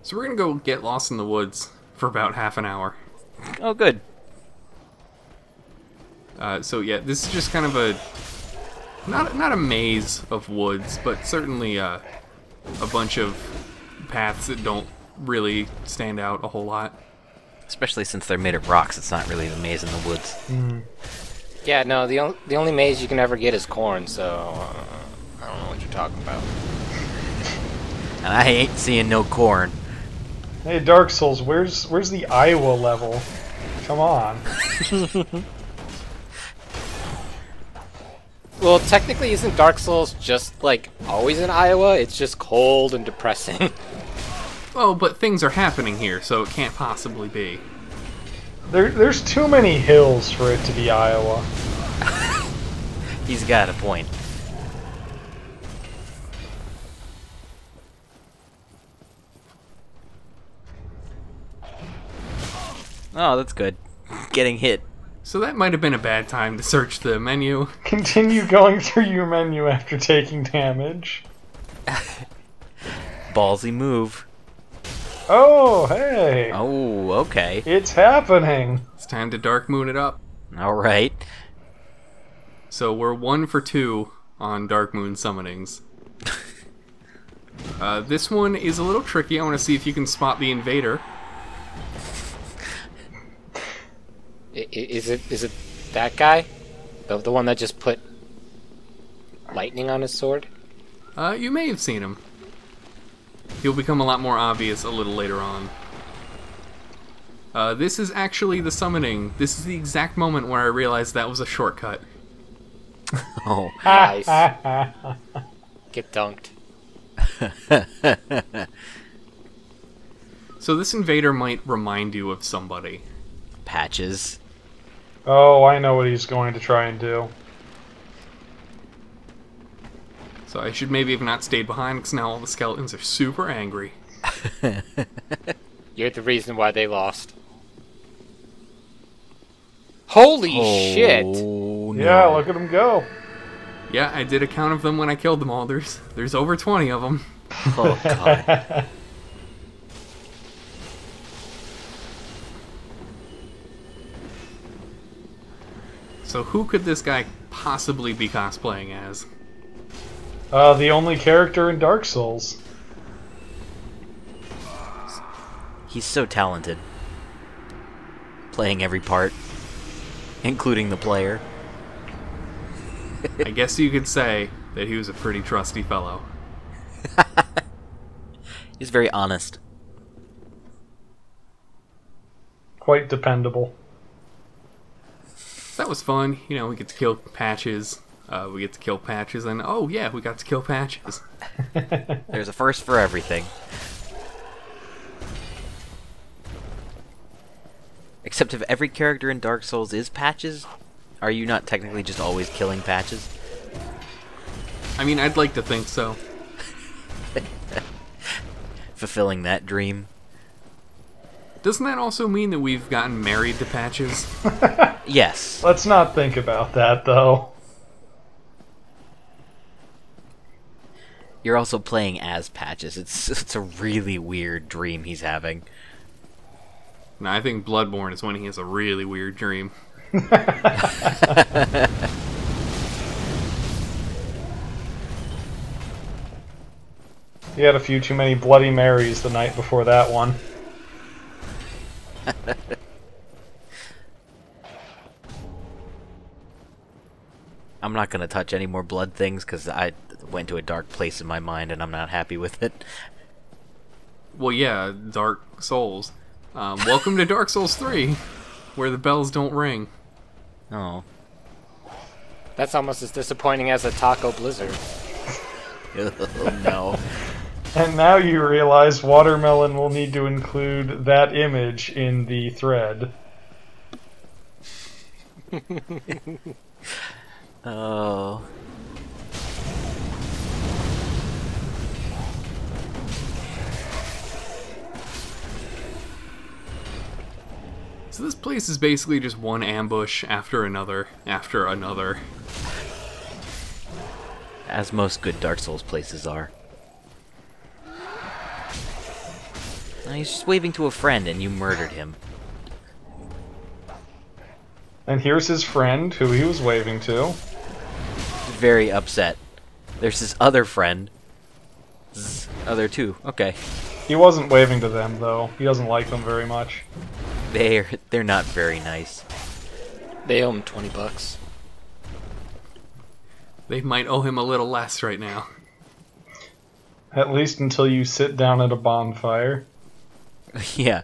So we're gonna go get lost in the woods for about half an hour. Oh, good. So yeah, this is just kind of a not a maze of woods, but certainly a bunch of paths that don't really stand out a whole lot. Especially since they're made of rocks, it's not really a maze in the woods. Yeah, no, the only maze you can ever get is corn, so I don't know what you're talking about. And I ain't seeing no corn. Hey, Dark Souls, where's the Iowa level? Come on. Well, technically, isn't Dark Souls just, like, always in Iowa? It's just cold and depressing. Well, but things are happening here, so it can't possibly be. There's too many hills for it to be Iowa. He's got a point. Oh, that's good. Getting hit. So that might have been a bad time to search the menu. Continue going through your menu after taking damage. Ballsy move. Oh, hey! Oh, okay. It's happening! It's time to Dark Moon it up. Alright. So we're 1 for 2 on Dark Moon summonings. This one is a little tricky. I want to see if you can spot the invader. Is it that guy? The one that just put lightning on his sword? You may have seen him. He'll become a lot more obvious a little later on. This is actually the summoning. This is the exact moment where I realized that was a shortcut. Oh. Nice. Get dunked. So this invader might remind you of somebody. Patches. Oh, I know what he's going to try and do. So I should maybe have not stayed behind, because now all the skeletons are super angry. You're the reason why they lost. Holy shit! Oh, no. Yeah, look at him go. Yeah, I did a count of them when I killed them all. There's over 20 of them. Oh, God. So who could this guy possibly be cosplaying as? The only character in Dark Souls. He's so talented. Playing every part. Including the player. I guess you could say that he was a pretty trusty fellow. He's very honest. Quite dependable. So that was fun. You know, we get to kill Patches. We get to kill Patches, and oh yeah, we got to kill Patches. There's a first for everything. Except if every character in Dark Souls is Patches, are you not technically just always killing Patches? I mean, I'd like to think so. Fulfilling that dream. Doesn't that also mean that we've gotten married to Patches? Yes. Let's not think about that, though. You're also playing as Patches. It's a really weird dream he's having. No, I think Bloodborne is when he has a really weird dream. He had a few too many Bloody Marys the night before that one. I'm not gonna touch any more blood things because I went to a dark place in my mind and I'm not happy with it. Well, yeah, Dark Souls. Welcome to Dark Souls 3, where the bells don't ring. Oh. That's almost as disappointing as a Taco Blizzard. Oh no. And now you realize Watermelon will need to include that image in the thread. Oh. So this place is basically just one ambush after another, after another. As most good Dark Souls places are. He's just waving to a friend and you murdered him. And here's his friend, who he was waving to. Very upset. There's his other friend. Other two. Okay. He wasn't waving to them, though. He doesn't like them very much. They're not very nice. They owe him $20. They might owe him a little less right now. At least until you sit down at a bonfire. Yeah.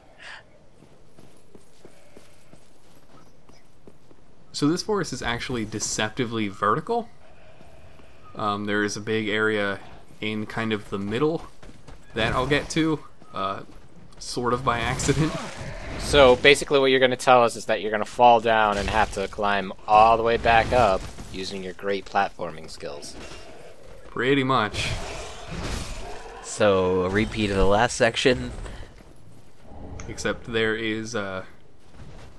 So this forest is actually deceptively vertical. There is a big area in kind of the middle that I'll get to, sort of by accident. So basically what you're going to tell us is that you're going to fall down and have to climb all the way back up using your great platforming skills. Pretty much. So, a repeat of the last section. Except there's a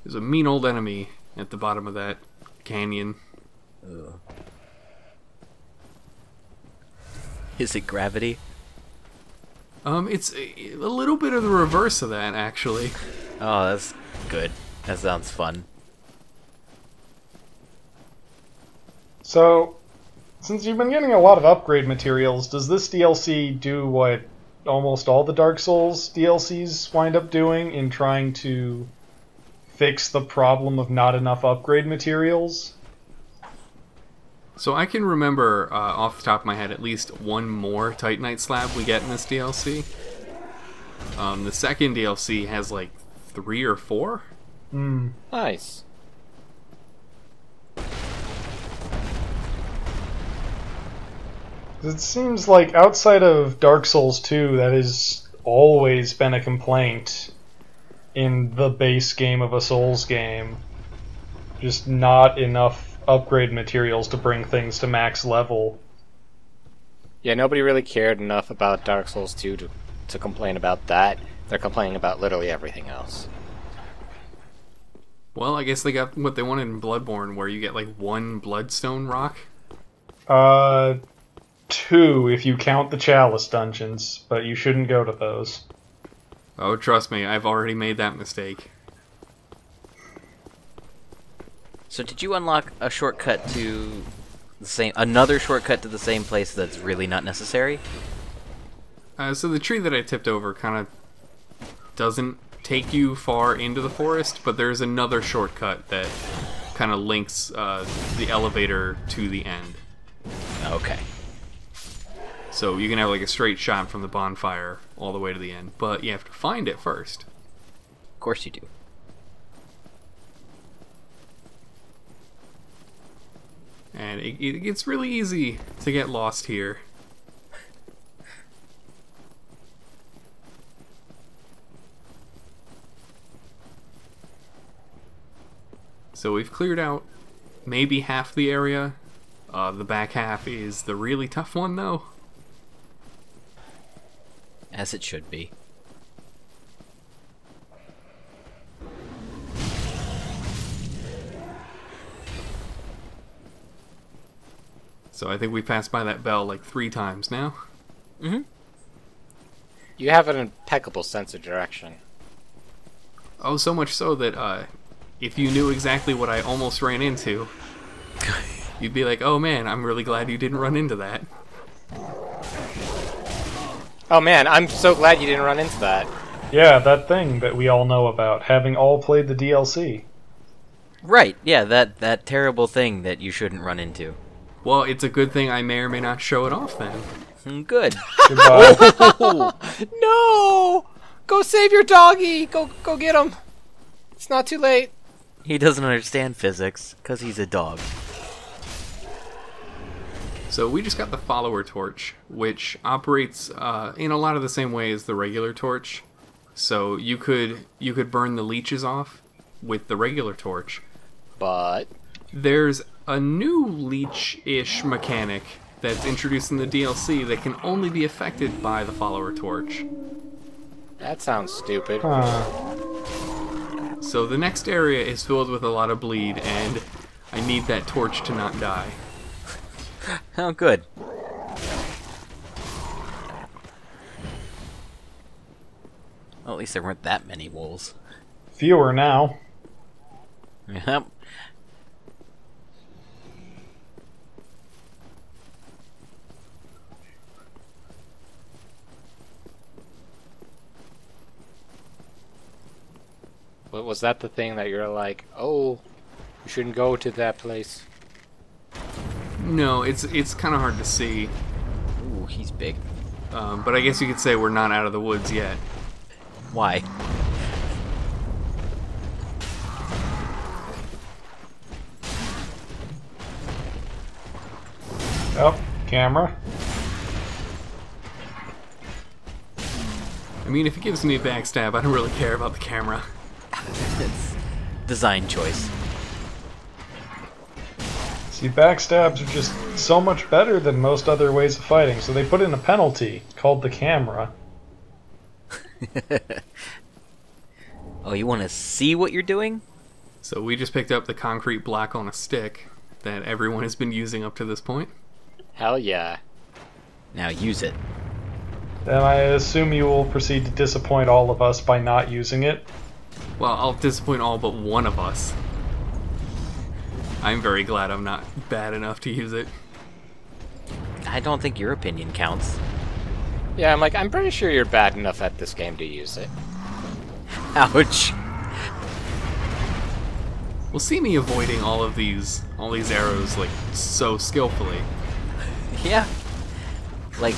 mean old enemy at the bottom of that canyon. Ugh. Is it gravity? It's a little bit of the reverse of that, actually. Oh, that's good. That sounds fun. So, since you've been getting a lot of upgrade materials, does this DLC do what almost all the Dark Souls DLCs wind up doing in trying to fix the problem of not enough upgrade materials? So I can remember off the top of my head at least one more Titanite slab we get in this DLC. The second DLC has like 3 or 4. Nice. It seems like outside of Dark Souls 2, that has always been a complaint in the base game of a Souls game. Just not enough upgrade materials to bring things to max level. Yeah, nobody really cared enough about Dark Souls 2 to complain about that. They're complaining about literally everything else. Well, I guess they got what they wanted in Bloodborne, where you get like 1 bloodstone rock. 2 if you count the Chalice dungeons, but you shouldn't go to those. Oh, trust me, I've already made that mistake. So did you unlock a shortcut to another shortcut to the same place that's really not necessary? So the tree that I tipped over kind of doesn't take you far into the forest, but there's another shortcut that kind of links the elevator to the end. Okay. So you can have like a straight shot from the bonfire all the way to the end, but you have to find it first. Of course you do. And it gets really easy to get lost here. So we've cleared out maybe half the area. The back half is the really tough one, though. As it should be. So I think we passed by that bell like 3 times now. Mm-hmm. You have an impeccable sense of direction. Oh, so much so that if you knew exactly what I almost ran into, you'd be like, oh man, I'm really glad you didn't run into that. Oh man, I'm so glad you didn't run into that. Yeah, that thing that we all know about, having all played the DLC. Right, yeah, that terrible thing that you shouldn't run into. Well, it's a good thing I may or may not show it off then. Good. Goodbye. No! Go save your doggy! Go get him! It's not too late. He doesn't understand physics, because he's a dog. So we just got the follower torch, which operates in a lot of the same way as the regular torch. So you could burn the leeches off with the regular torch. But There's a new leech-ish mechanic that's introduced in the DLC that can only be affected by the follower torch. that sounds stupid. So the next area is filled with a lot of bleed, and I need that torch to not die. Oh, good. Well, at least there weren't that many wolves. Fewer now. Yep. What was that the thing that you're like, oh, you shouldn't go to that place? No, it's kind of hard to see, Ooh, he's big. but I guess you could say we're not out of the woods yet. Why? Oh, camera. I mean, if it gives me a backstab, I don't really care about the camera. It's design choice. See, backstabs are just so much better than most other ways of fighting, so they put in a penalty called the camera. Oh, you want to see what you're doing? So we just picked up the concrete block on a stick that everyone has been using up to this point. Hell yeah. Now use it. Then I assume you will proceed to disappoint all of us by not using it. Well, I'll disappoint all but one of us. I'm very glad I'm not bad enough to use it. I don't think your opinion counts. Yeah, I'm pretty sure you're bad enough at this game to use it. Ouch. Well, see me avoiding all these arrows like so skillfully. Yeah. Like,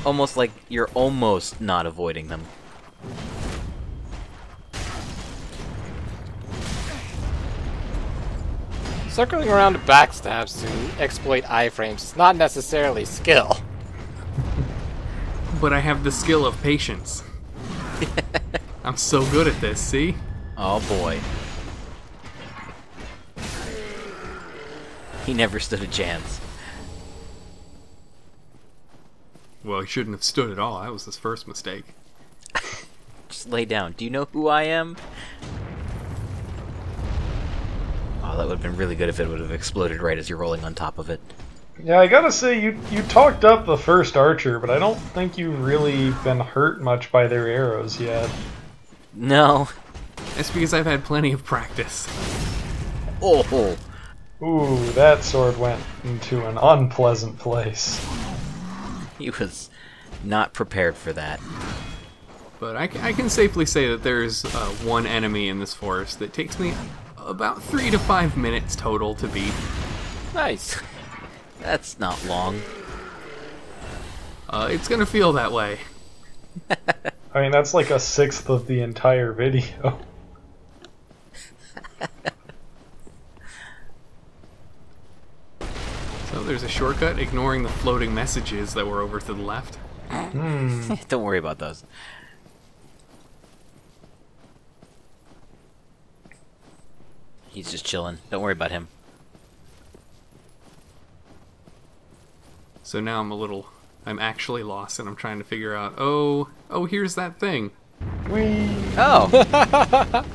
almost like you're almost not avoiding them. Circling around to backstabs to exploit iframes is not necessarily skill. But I have the skill of patience. I'm so good at this, see? Oh boy. He never stood a chance. Well, he shouldn't have stood at all. That was his first mistake. Just lay down. Do you know who I am? Oh, that would have been really good if it would have exploded right as you're rolling on top of it. Yeah, I gotta say, you talked up the first archer, but I don't think you've really been hurt much by their arrows yet. No. That's because I've had plenty of practice. Oh. Ooh, that sword went into an unpleasant place. He was not prepared for that. But I can safely say that there's one enemy in this forest that takes me about 3 to 5 minutes total to beat. Nice. That's not long. It's gonna feel that way. I mean, that's like a sixth of the entire video. So there's a shortcut, ignoring the floating messages that were over to the left. Don't worry about those. He's just chilling. Don't worry about him. So now I'm actually lost and I'm trying to figure out, oh, here's that thing. Whee! Oh!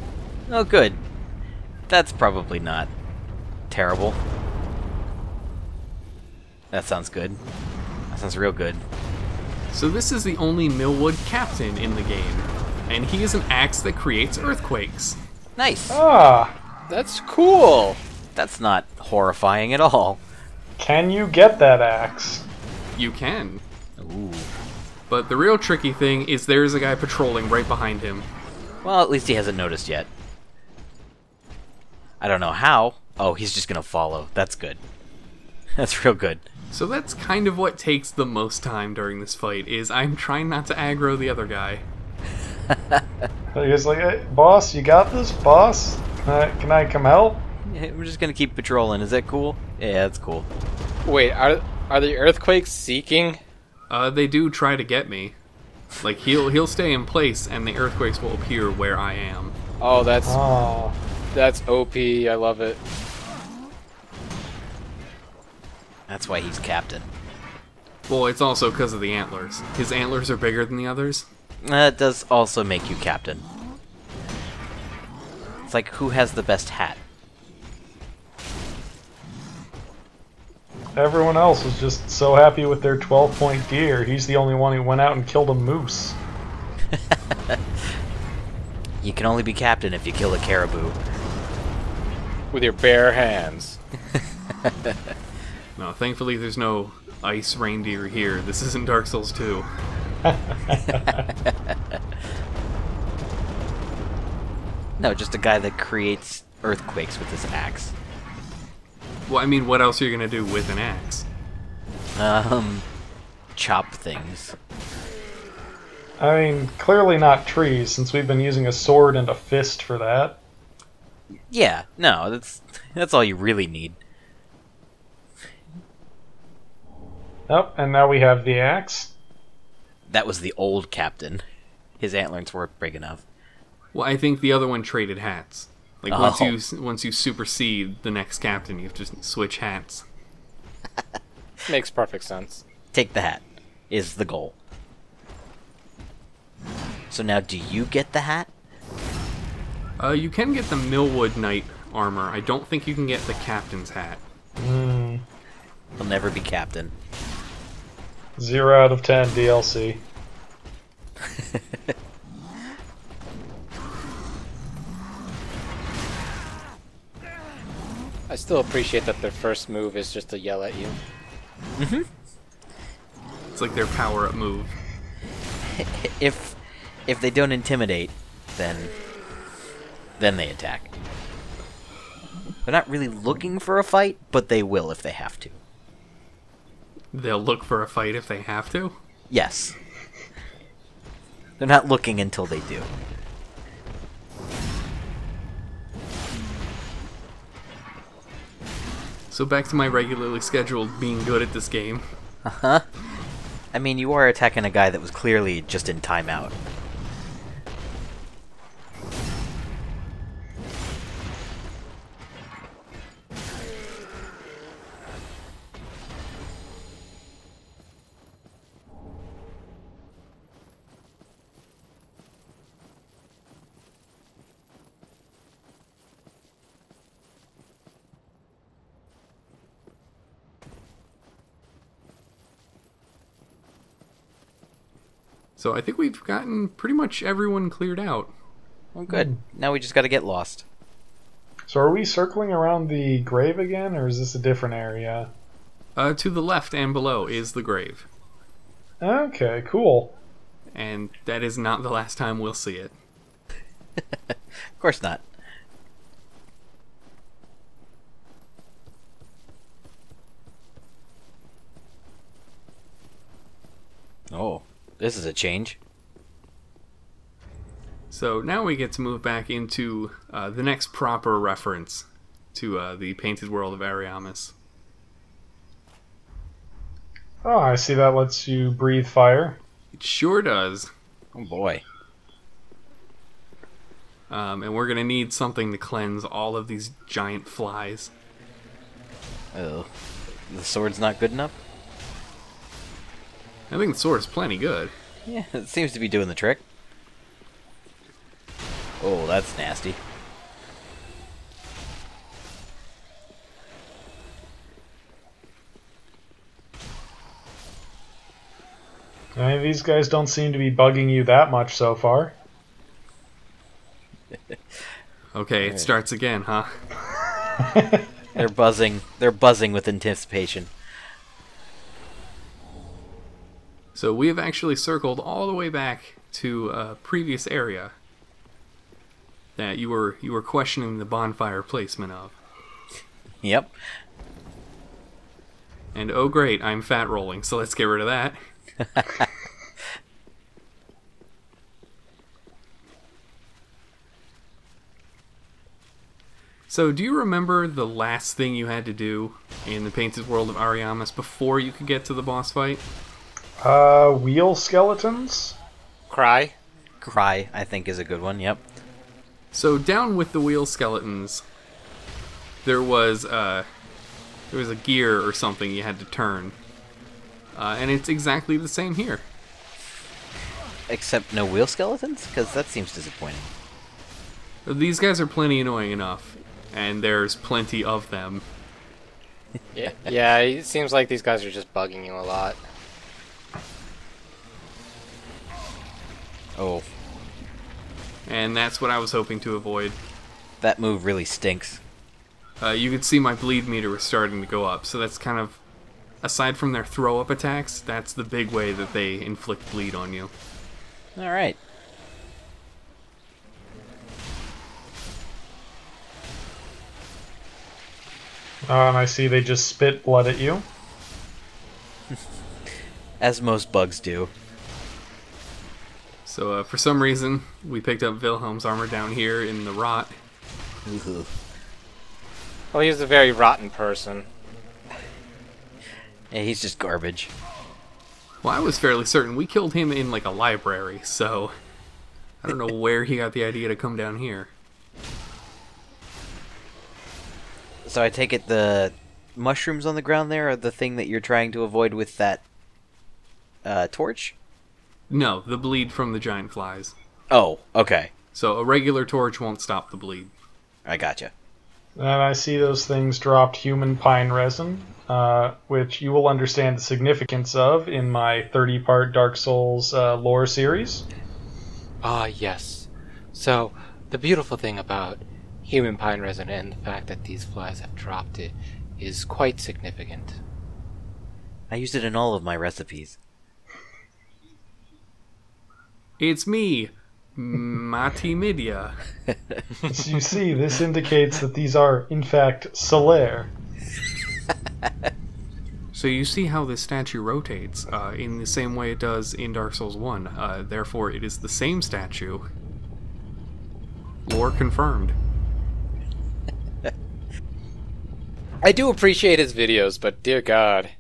Oh, good. That's probably not terrible. That sounds good. That sounds real good. So this is the only Millwood captain in the game, and he is an axe that creates earthquakes. Nice! Ah! That's cool. That's not horrifying at all. Can you get that axe? You can. Ooh. But the real tricky thing is there's a guy patrolling right behind him. Well, at least he hasn't noticed yet. I don't know how. Oh, he's just gonna follow. That's good. That's real good. So that's kind of what takes the most time during this fight, is I'm trying not to aggro the other guy. He's like, hey, boss, you got this, boss? Can I come help? Yeah, we're just gonna keep patrolling. Is that cool? Yeah, that's cool. Wait, are the earthquakes seeking? They do try to get me. Like, he'll stay in place, and the earthquakes will appear where I am. Oh, that's Oh. OP. I love it. That's why he's captain. Well, it's also because of the antlers. His antlers are bigger than the others. That does also make you captain. It's like, who has the best hat? Everyone else was just so happy with their 12-point deer. He's the only one who went out and killed a moose. You can only be captain if you kill a caribou. With your bare hands. No, thankfully there's no ice reindeer here. This isn't Dark Souls 2. No, just a guy that creates earthquakes with his axe. Well, I mean, what else are you gonna do with an axe? Chop things. I mean, clearly not trees, since we've been using a sword and a fist for that. Yeah, no, that's all you really need. Oh, and now we have the axe. That was the old captain. His antlers weren't big enough. Well, I think the other one traded hats. Like Oh. once you supersede the next captain, you have to switch hats. Makes perfect sense. Take the hat is the goal. So now, do you get the hat? You can get the Millwood Knight armor. I don't think you can get the captain's hat. He'll never be captain. 0 out of 10 DLC. I still appreciate that their first move is just to yell at you. It's like their power-up move. If they don't intimidate, then they attack. They're not really looking for a fight, but they will if they have to. They'll look for a fight if they have to. Yes. They're not looking until they do. So back to my regularly scheduled being good at this game. Uh-huh. I mean, you are attacking a guy that was clearly just in timeout. So I think we've gotten pretty much everyone cleared out. Well, good. Now we just gotta get lost. So are we circling around the grave again, or is this a different area? To the left and below is the grave. Okay, cool. And that is not the last time we'll see it. Of course not. Oh, this is a change. So now we get to move back into the next proper reference to the Painted World of Ariamis. Oh, I see that lets you breathe fire. It sure does. Oh boy. And we're going to need something to cleanse all of these giant flies. Oh, the sword's not good enough? I think the sword is plenty good. Yeah, it seems to be doing the trick. Oh, that's nasty. I mean, these guys don't seem to be bugging you that much so far. Okay, it starts again, huh? They're buzzing. They're buzzing with anticipation. So we have actually circled all the way back to a previous area that you were questioning the bonfire placement of. Yep. And oh great, I'm fat rolling, so let's get rid of that. So do you remember the last thing you had to do in the Painted World of Ariamis before you could get to the boss fight? Wheel skeletons? Cry. Cry, I think, is a good one. Yep. So down with the wheel skeletons, there was a gear or something you had to turn, and it's exactly the same here. Except no wheel skeletons? Because that seems disappointing. These guys are plenty annoying enough, and there's plenty of them. Yeah, it seems like these guys are just bugging you a lot. Oh, And that's what I was hoping to avoid. that move really stinks. You could see my bleed meter was starting to go up, so that's kind of, aside from their throw-up attacks, that's the big way that they inflict bleed on you. Alright. And I see they just spit blood at you. As most bugs do. So for some reason, we picked up Wilhelm's armor down here in the rot. Ooh. Well, he's a very rotten person. Yeah, he's just garbage. Well, I was fairly certain we killed him in like a library, so I don't know where he got the idea to come down here. So I take it the mushrooms on the ground there are the thing that you're trying to avoid with that torch? No, the bleed from the giant flies. Oh, okay. So a regular torch won't stop the bleed. I gotcha. And I see those things dropped human pine resin, which you will understand the significance of in my 30-part Dark Souls lore series. Ah, yes. So, the beautiful thing about human pine resin and the fact that these flies have dropped it is quite significant. I use it in all of my recipes. It's me, Mati Midia. As you see, this indicates that these are, in fact, Solaire. So you see how this statue rotates in the same way it does in Dark Souls 1. Therefore, it is the same statue. Lore confirmed. I do appreciate his videos, but dear God.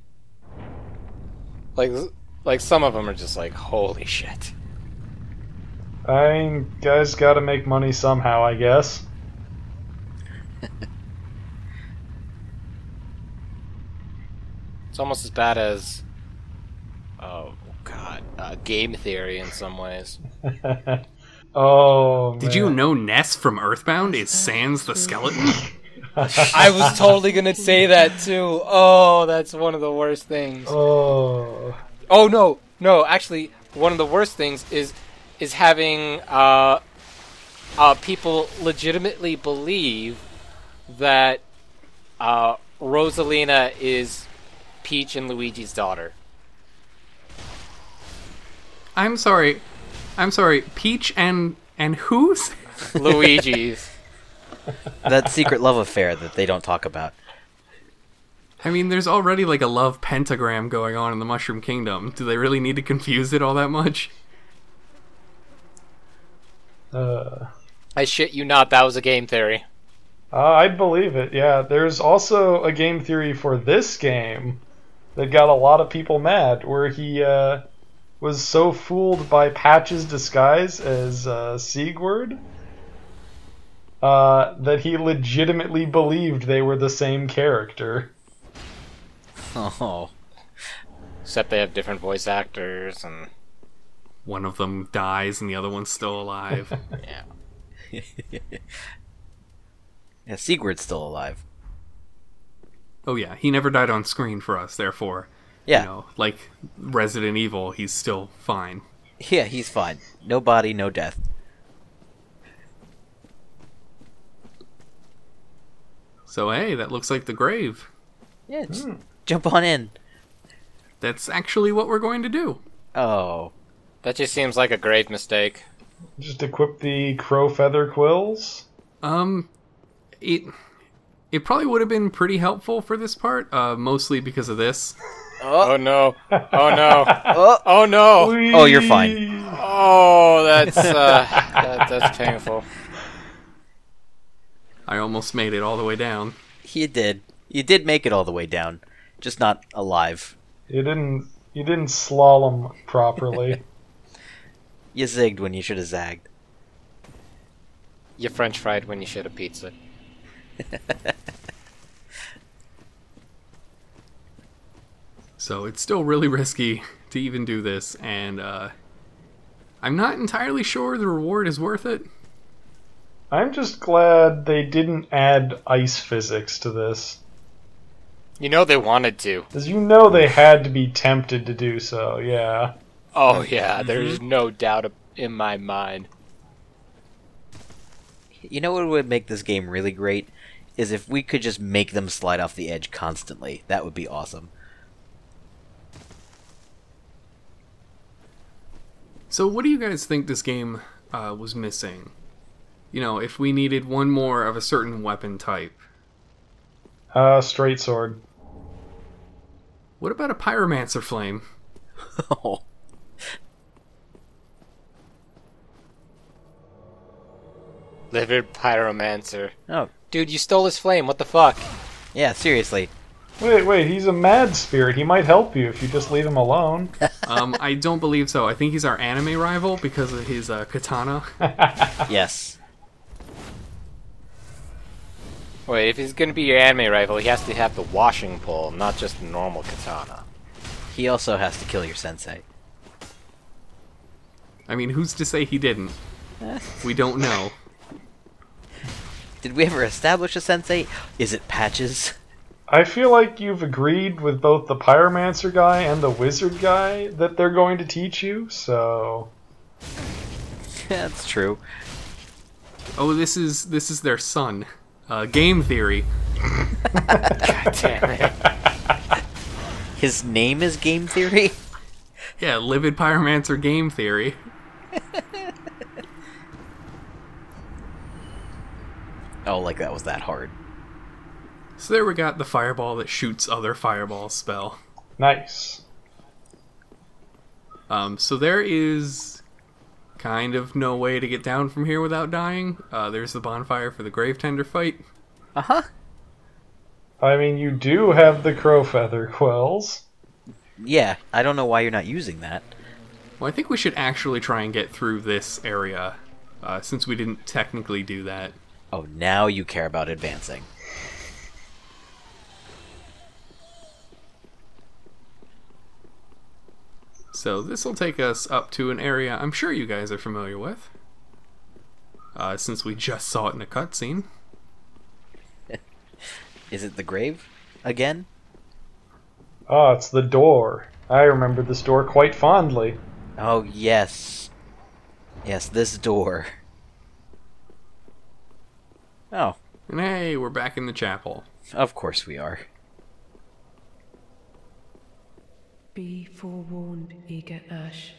Like some of them are just like, holy shit. I mean, guys gotta make money somehow, I guess. It's almost as bad as, oh God, game theory in some ways. Oh, Did you know Ness from Earthbound is Sans the Skeleton? I was totally gonna say that too. Oh, that's one of the worst things. Oh. Oh no, actually, one of the worst things is having people legitimately believe that Rosalina is Peach and Luigi's daughter. I'm sorry, Peach and whose? Luigi's. That secret love affair that they don't talk about. I mean, there's already like a love pentagram going on in the Mushroom Kingdom. Do they really need to confuse it all that much? I shit you not, that was a game theory. I'd believe it, yeah. There's also a game theory for this game that got a lot of people mad, where he was so fooled by Patch's disguise as Siegward that he legitimately believed they were the same character. Oh. Except they have different voice actors and... One of them dies and the other one's still alive. yeah. Yeah, Sigurd's still alive. Oh yeah, he never died on screen for us, therefore, Yeah. you know, like Resident Evil, he's still fine. Yeah, he's fine. No body, no death. So hey, that looks like the grave. Yeah, just jump on in. That's actually what we're going to do. Oh. That just seems like a grave mistake. Just equip the crow feather quills. It probably would have been pretty helpful for this part, mostly because of this. Oh no. Oh no. Oh. Oh no. Oh, you're fine. Oh, that's painful. I almost made it all the way down. You did. You did make it all the way down. Just not alive. You didn't slalom properly. You zigged when you should have zagged. You French fried when you should have pizza. So it's still really risky to even do this, and I'm not entirely sure the reward is worth it. I'm just glad they didn't add ice physics to this. You know they wanted to. As you know, they had to be tempted to do so, yeah. Oh yeah, there's no doubt in my mind. You know what would make this game really great? Is if we could just make them slide off the edge constantly. That would be awesome. So what do you guys think this game was missing? You know, if we needed one more of a certain weapon type. Straight sword. What about a pyromancer flame? Oh. Livid pyromancer. Oh, Dude, you stole his flame. What the fuck? yeah, seriously. Wait, he's a mad spirit. He might help you if you just leave him alone. I don't believe so. I think he's our anime rival because of his katana. Yes. Wait, if he's gonna be your anime rival, he has to have the washing pole, not just the normal katana. He also has to kill your sensei. I mean, who's to say he didn't? We don't know. Did we ever establish a sensei? Is it Patches? I feel like you've agreed with both the pyromancer guy and the wizard guy that they're going to teach you, so... That's true. Oh, this is their son. Game theory. God damn it. His name is Game Theory? Yeah, Livid Pyromancer game theory. Oh, like that was that hard. So there we got the fireball that shoots other fireballs spell. Nice. So there is kind of no way to get down from here without dying. There's the bonfire for the Grave Tender fight. Uh-huh. I mean, you do have the crow feather quills. Yeah, I don't know why you're not using that. Well, I think we should actually try and get through this area, since we didn't technically do that. Oh, now you care about advancing. So this will take us up to an area I'm sure you guys are familiar with, since we just saw it in a cutscene. Is it the grave? Again? Ah, it's the door. I remember this door quite fondly. Oh, yes. Yes, this door. Oh, And hey, we're back in the chapel. of course we are. Be forewarned, eager Ash.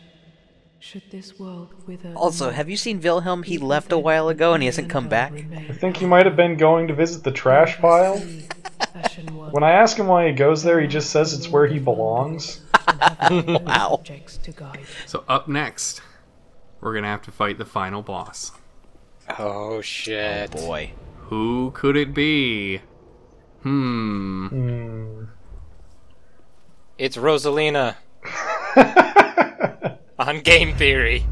Should this world wither... Also, have you seen Wilhelm? He left a while ago and he hasn't come back. I think he might have been going to visit the trash pile. When I ask him why he goes there, he just says it's where he belongs. Wow. So up next, we're gonna have to fight the final boss. Oh shit. Oh boy. Who could it be? It's Rosalina on Game Theory.